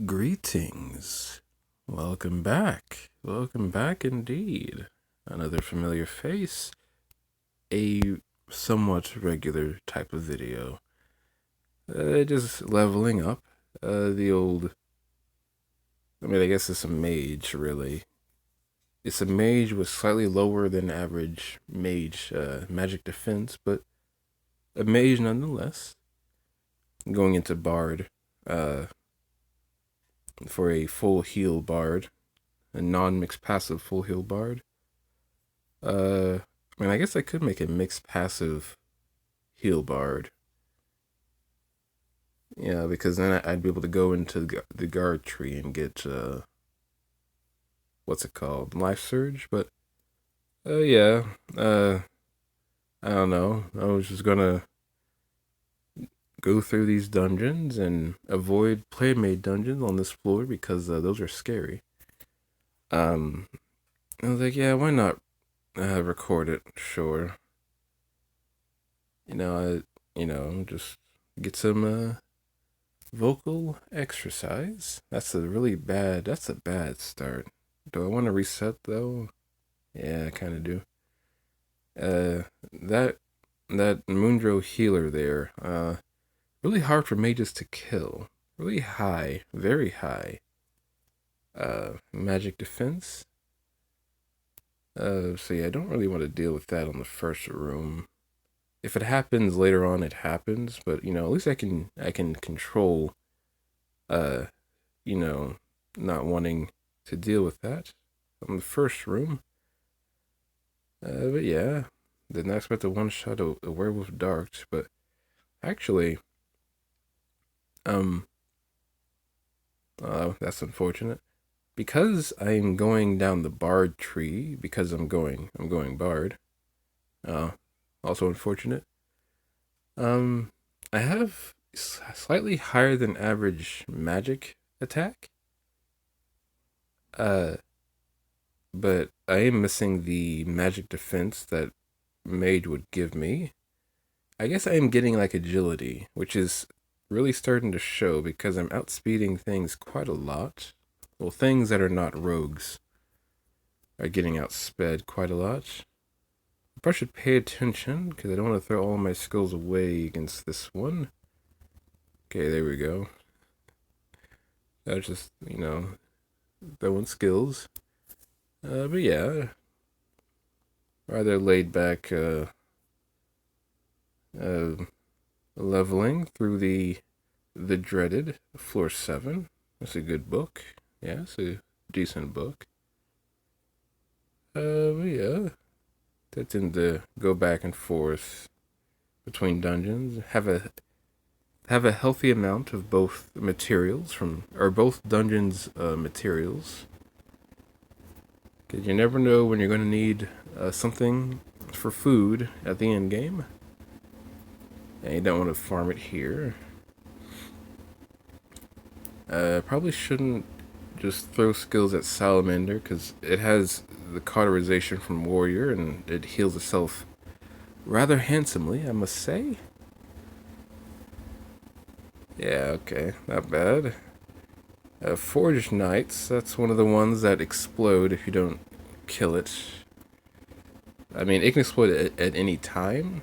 Greetings. Welcome back. Welcome back indeed. Another familiar face. A somewhat regular type of video. Just leveling up. The old. I guess it's a mage, really. It's a mage with slightly lower than average mage magic defense, but a mage nonetheless. Going into Bard. For a full heal Bard. A non-mixed passive full heal Bard. I guess I could make a mixed passive heal Bard. Yeah, because then I'd be able to go into the guard tree and get, what's it called? Life Surge? But, yeah, I don't know. I was just gonna go through these dungeons and avoid playmate dungeons on this floor because those are scary. I was like, yeah, why not record it? Sure. Just get some vocal exercise. That's a bad start. Do I want to reset though? Yeah, I kind of do. Uh, that Moondro healer there, really hard for mages to kill. Really high, very high. Magic defense. So yeah, I don't really want to deal with that on the first room. If it happens later on, it happens. But at least I can control. Uh, not wanting to deal with that on the first room. But yeah, did not expect to one shot a werewolf dart, but actually, um, that's unfortunate because I'm going down the bard tree because I'm going bard. Uh, Also unfortunate. Um, I have slightly higher than average magic attack. Uh, but I am missing the magic defense that mage would give me. I guess I am getting like agility, which is really starting to show because I'm outspeeding things quite a lot. Well, things that are not rogues are getting outsped quite a lot. I probably should pay attention because I don't want to throw all my skills away against this one. Okay, there we go. That was just, throwing skills. But yeah, rather laid back uh, leveling through the dreaded floor 7. That's a good book. Yeah, it's a decent book. But yeah, that tend to go back and forth between dungeons. Have a healthy amount of both materials or both dungeons materials. Cause you never know when you're going to need something for food at the end game, and you don't want to farm it here. Probably shouldn't just throw skills at Salamander because it has the cauterization from Warrior and it heals itself rather handsomely, I must say. Yeah, okay, not bad. Forged Knights, that's one of the ones that explode if you don't kill it. I mean, it can explode at any time,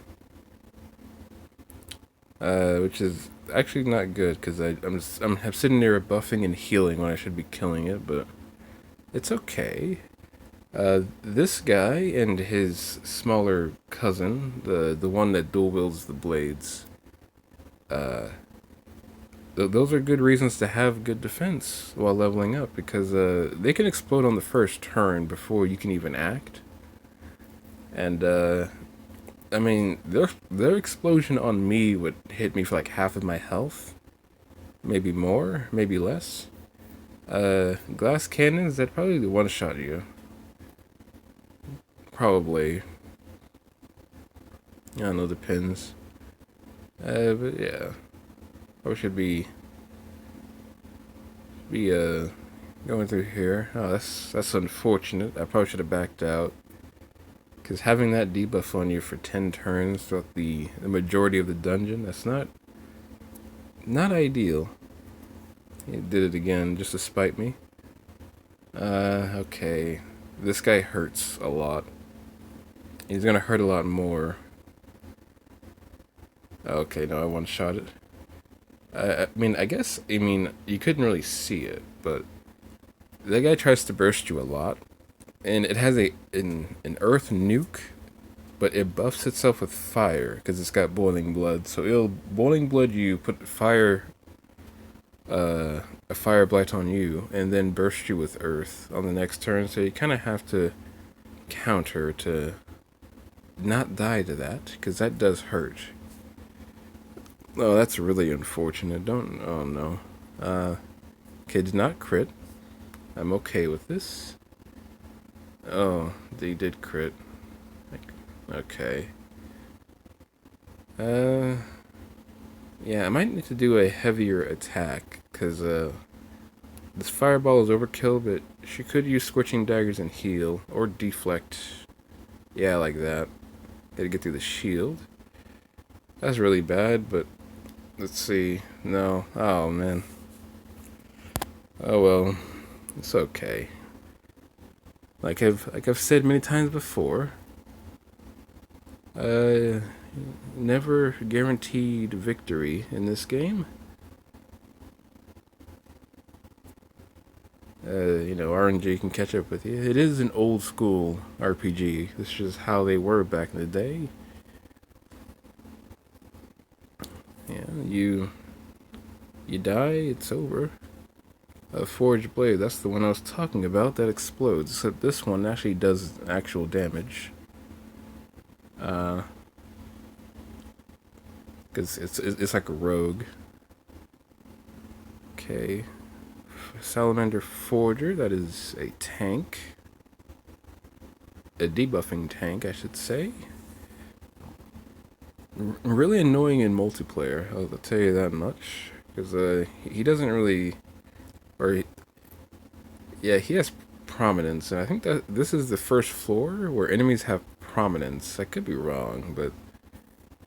which is actually not good because I'm sitting there buffing and healing when I should be killing it, but it's okay. This guy and his smaller cousin, the one that dual wields the blades, uh, those are good reasons to have good defense while leveling up because they can explode on the first turn before you can even act. And I mean, their explosion on me would hit me for like half of my health, maybe more, maybe less. Glass cannons that probably one shot you. Probably. I don't know, depends. But yeah, I should be going through here. Oh, that's unfortunate. I probably should have backed out. Because having that debuff on you for 10 turns throughout the majority of the dungeon, that's not ideal. He did it again just to spite me. Okay. This guy hurts a lot. He's gonna hurt a lot more. Okay, no, I one-shot it. I mean, you couldn't really see it, but that guy tries to burst you a lot, and it has an earth nuke, but it buffs itself with fire because it's got boiling blood. So it'll boiling blood you, put a fire blight on you, and then burst you with earth on the next turn. So you kind of have to counter to not die to that because that does hurt. Oh, that's really unfortunate. Don't. Oh no. Okay, did not crit. I'm okay with this. Oh, they did crit. Okay. Uh, yeah, I might need to do a heavier attack, because, this fireball is overkill, but she could use scorching daggers and heal, or deflect. Yeah, like that. Gotta get through the shield. That's really bad, but let's see. No. Oh, man. Oh, well. It's okay. Like I've said many times before, never guaranteed victory in this game. RNG can catch up with you. It is an old school RPG. This is just how they were back in the day. Yeah, you die, it's over. A forged blade, that's the one I was talking about that explodes. Except this one actually does actual damage. Because it's like a rogue. Okay. Salamander Forger, that is a tank. A debuffing tank, I should say. Really annoying in multiplayer, I'll tell you that much. Because he doesn't really... Yeah, he has prominence, and I think that this is the first floor where enemies have prominence. I could be wrong, but...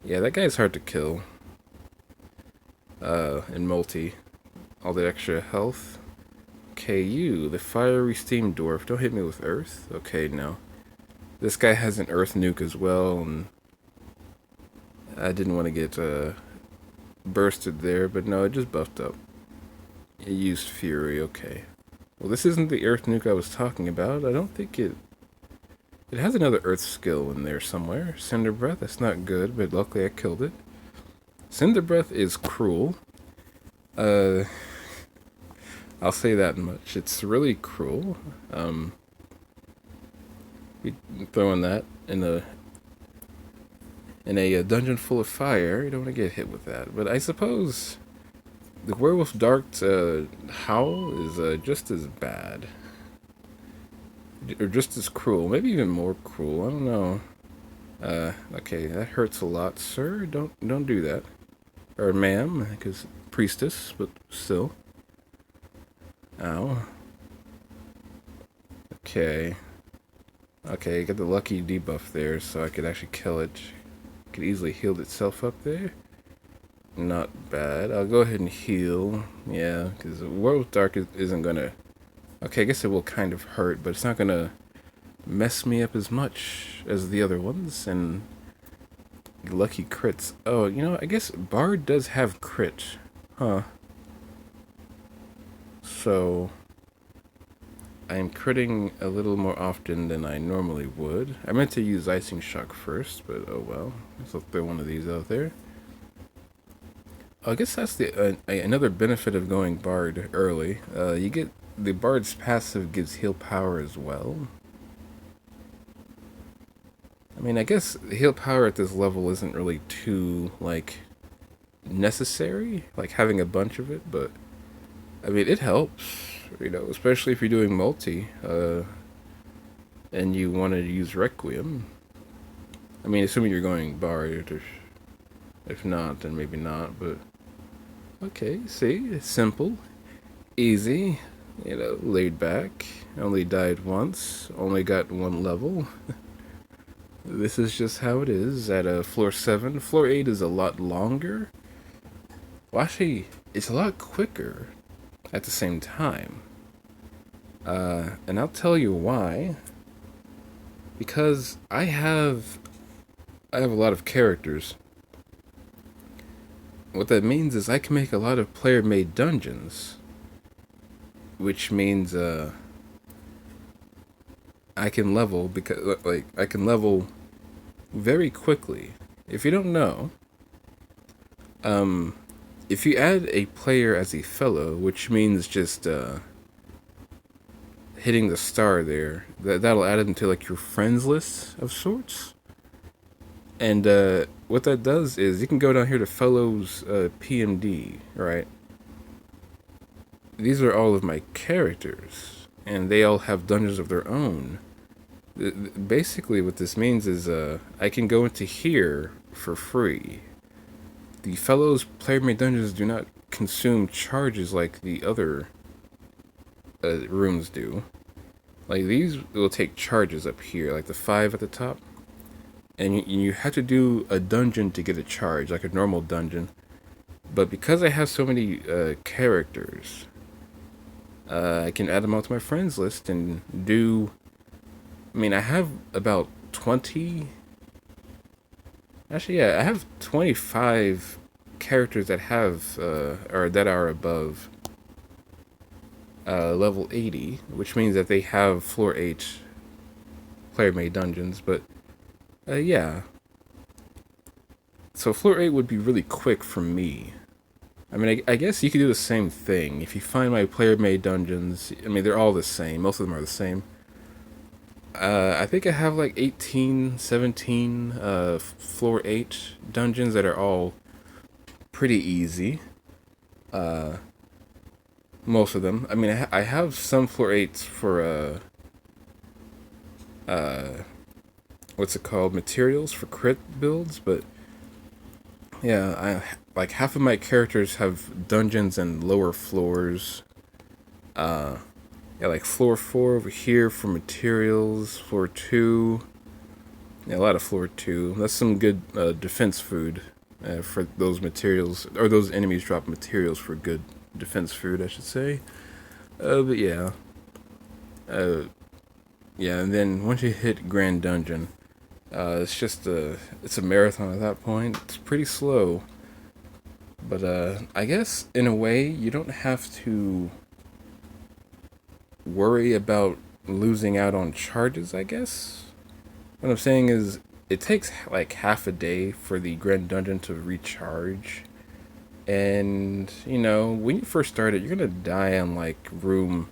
Yeah, that guy's hard to kill. In multi. All the extra health. Okay, you, the fiery steam dwarf. Don't hit me with earth. Okay, no. This guy has an earth nuke as well, and I didn't want to get bursted there, but no, it just buffed up. It used fury, okay. Well, this isn't the earth nuke I was talking about. I don't think it... It has another earth skill in there somewhere. Cinder Breath, that's not good, but luckily I killed it. Cinder Breath is cruel. I'll say that much. It's really cruel. Throwing that in a dungeon full of fire, you don't want to get hit with that. But I suppose the Werewolf Dark's howl is just as bad, or just as cruel, maybe even more cruel. I don't know. Okay, that hurts a lot, sir. Don't do that, or ma'am, because priestess, but still. Ow. Okay. Okay, got the lucky debuff there, so I could actually kill it. Could easily heal itself up there. Not bad. I'll go ahead and heal. Yeah, because World Dark isn't gonna... Okay, I guess it will kind of hurt, but it's not gonna mess me up as much as the other ones. And lucky crits. Oh, I guess Bard does have crit. Huh. So... I am critting a little more often than I normally would. I meant to use Icing Shock first, but oh well. So I'll throw one of these out there. I guess that's the another benefit of going Bard early. You get the Bard's passive gives heal power as well. I mean, I guess heal power at this level isn't really too necessary, like having a bunch of it, but I mean it helps. Especially if you're doing multi, and you want to use Requiem. I mean, assuming you're going Bard, if not, then maybe not, but... Okay, see, it's simple, easy, laid back, only died once, only got one level. This is just how it is at floor 7. Floor 8 is a lot longer. Well, actually, it's a lot quicker. at the same time. And I'll tell you why. Because I have a lot of characters. What that means is I can make a lot of player-made dungeons, which means I can level because like I can level very quickly. If you don't know, um, if you add a player as a fellow, which means just hitting the star there, that'll add them to like your friends list of sorts. And what that does is you can go down here to fellows PMD, right? These are all of my characters, and they all have dungeons of their own. Basically, what this means is I can go into here for free. The fellows player-made dungeons do not consume charges like the other rooms do. Like these will take charges up here, like the 5 at the top. And you have to do a dungeon to get a charge, like a normal dungeon. But because I have so many characters, I can add them all to my friends list and do. I mean, I have about 20. Actually, yeah, I have 25 characters that have or that are above level 80, which means that they have floor 8 player-made dungeons. But yeah, so floor 8 would be really quick for me. I mean, I guess you could do the same thing. If you find my player-made dungeons, I mean, they're all the same. Most of them are the same. I think I have like 18, 17 floor 8 dungeons that are all pretty easy. Uh, Most of them. I mean, I have some floor 8s for, what's it called? Materials for crit builds, but yeah, like half of my characters have dungeons and lower floors. Uh, yeah, like floor 4 over here for materials. Floor 2. Yeah, a lot of floor 2. That's some good defense food for those materials, or those enemies drop materials for good defense food, I should say. But yeah. Uh, yeah, and then once you hit Grand Dungeon, it's a marathon at that point. It's pretty slow. But I guess in a way you don't have to worry about losing out on charges, I guess. What I'm saying is it takes like half a day for the Grand Dungeon to recharge. And, when you first start it, you're gonna die on like room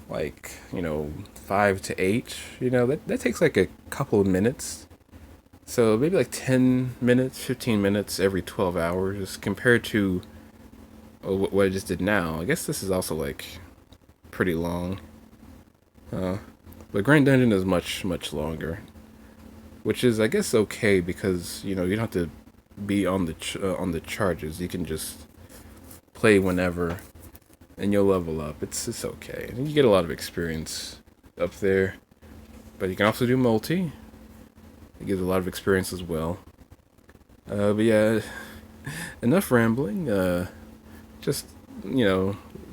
like, 5 to 8. That takes like a couple of minutes. So maybe like 10 minutes, 15 minutes every 12 hours compared to what I just did now. I guess this is also like pretty long. But Grand Dungeon is much, much longer. Which is, I guess, okay because, you don't have to be on the charges. You can just play whenever and you'll level up. It's okay. And you get a lot of experience up there. But you can also do multi. It gives a lot of experience as well. But yeah, enough rambling. Just,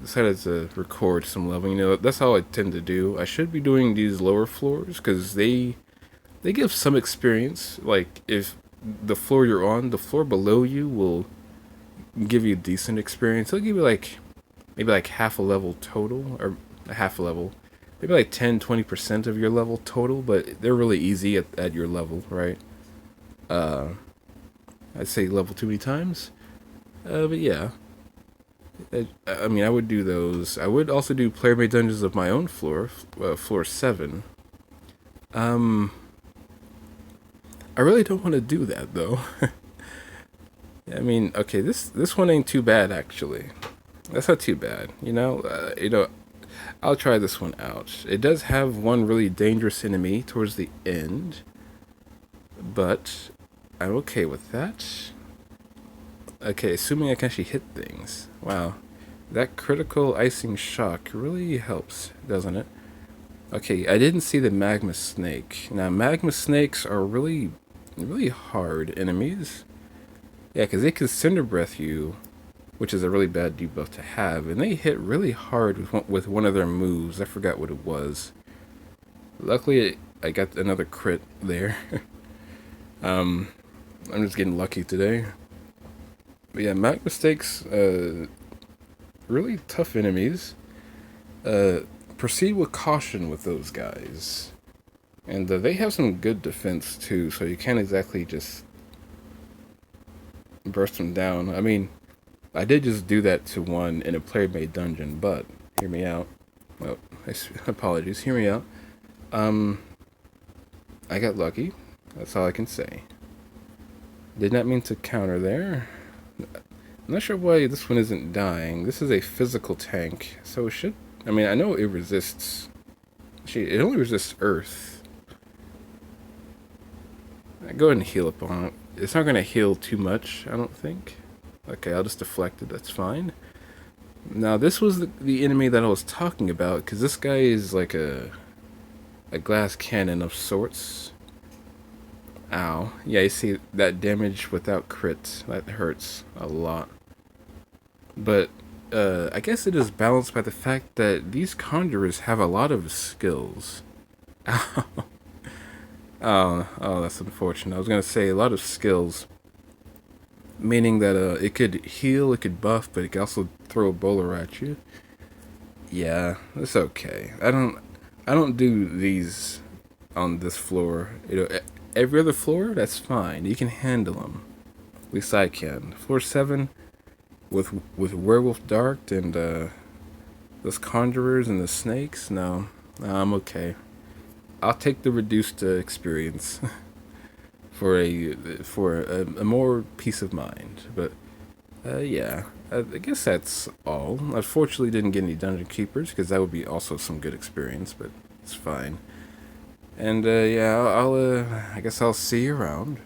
decided to record some leveling. That's how I tend to do. I should be doing these lower floors because they give some experience. Like, if the floor you're on, the floor below you will give you decent experience. It'll give you maybe like half a level total, or half a level. Maybe like 10-20% of your level total, but they're really easy at your level, right? I'd say level too many times. But yeah. I mean, I would do those. I would also do player-made dungeons of my own floor, floor 7. I really don't want to do that, though. I mean, okay, this one ain't too bad, actually. That's not too bad, I'll try this one out. It does have one really dangerous enemy towards the end, but I'm okay with that. Okay, assuming I can actually hit things. Wow. That critical icing shock really helps, doesn't it? Okay, I didn't see the magma snake. Now, magma snakes are really, really hard enemies. Yeah, because they can cinder breath you which is a really bad debuff to have. And they hit really hard with one of their moves. I forgot what it was. Luckily, I got another crit there. I'm just getting lucky today. But yeah, Magma Stakes, really tough enemies. Proceed with caution with those guys. And they have some good defense too, so you can't exactly just burst them down. I mean, I did just do that to one in a player-made dungeon, but hear me out. Oh, apologies. Hear me out. I got lucky. That's all I can say. Did not mean to counter there. I'm not sure why this one isn't dying. This is a physical tank, so it should... I mean, I know it resists... It only resists Earth. Go ahead and heal up on it. It's not going to heal too much, I don't think. Okay, I'll just deflect it. That's fine. Now, this was the enemy that I was talking about, because this guy is like a glass cannon of sorts. Ow. Yeah, you see that damage without crit. That hurts a lot. But I guess it is balanced by the fact that these conjurers have a lot of skills. Ow. Oh, that's unfortunate. I was going to say a lot of skills. Meaning that it could heal, it could buff, but it could also throw a bowler at you. Yeah, it's okay. I don't do these on this floor. You know, every other floor, that's fine. You can handle them. At least I can. Floor 7, with Werewolf Dark and those conjurers and the snakes. No, I'm okay. I'll take the reduced experience for a more peace of mind. But yeah, I guess that's all. Unfortunately, didn't get any dungeon keepers because that would be also some good experience. But it's fine. And yeah, I guess I'll see you around.